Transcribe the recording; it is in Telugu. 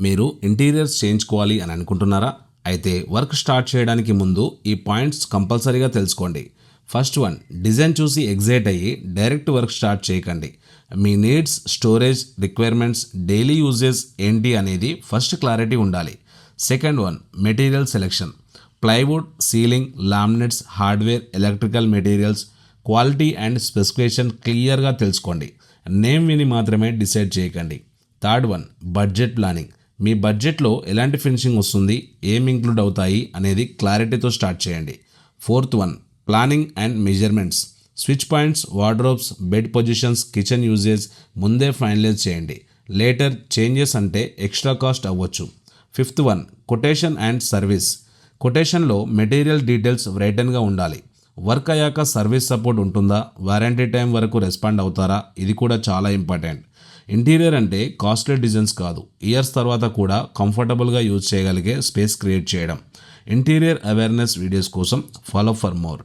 మీరు ఇంటీరియర్స్ చేయించుకోవాలి అని అనుకుంటున్నారా? అయితే వర్క్ స్టార్ట్ చేయడానికి ముందు ఈ పాయింట్స్ కంపల్సరీగా తెలుసుకోండి. ఫస్ట్ వన్, డిజైన్ చూసి ఎగ్జైట్ అయ్యి డైరెక్ట్ వర్క్ స్టార్ట్ చేయకండి. మీ needs, storage requirements, daily uses ఏంటి అనేది ఫస్ట్ క్లారిటీ ఉండాలి. Second one, material selection. Plywood, ceiling, laminates, hardware, electrical materials quality and specification క్లియర్గా తెలుసుకోండి. నేమ్ విని మాత్రమే డిసైడ్ చేయకండి. Third one, budget planning. మీ బడ్జెట్లో ఎలాంటి ఫినిషింగ్ వస్తుంది, ఏం ఇంక్లూడ్ అవుతాయి అనేది క్లారిటీతో స్టార్ట్ చేయండి. Fourth one, planning and measurements. Switch points, wardrobes, bed positions, kitchen uses ముందే ఫైనలైజ్ చేయండి. లేటర్ చేంజెస్ అంటే ఎక్స్ట్రా కాస్ట్ అవ్వచ్చు. Fifth one, quotation and service. కొటేషన్లో మెటీరియల్ డీటెయిల్స్ రైటన్గా ఉండాలి. వర్క్ అయ్యాక సర్వీస్ సపోర్ట్ ఉంటుందా, వారంటీ టైం వరకు రెస్పాండ్ అవుతారా, ఇది కూడా చాలా ఇంపార్టెంట్. ఇంటీరియర్ అంటే కాస్ట్లీ డిజైన్స్ కాదు, ఇయర్స్ తర్వాత కూడా కంఫర్టబుల్గా యూజ్ చేయగలిగే స్పేస్ క్రియేట్ చేయడం. ఇంటీరియర్ అవేర్నెస్ వీడియోస్ కోసం ఫాలో ఫర్ మోర్.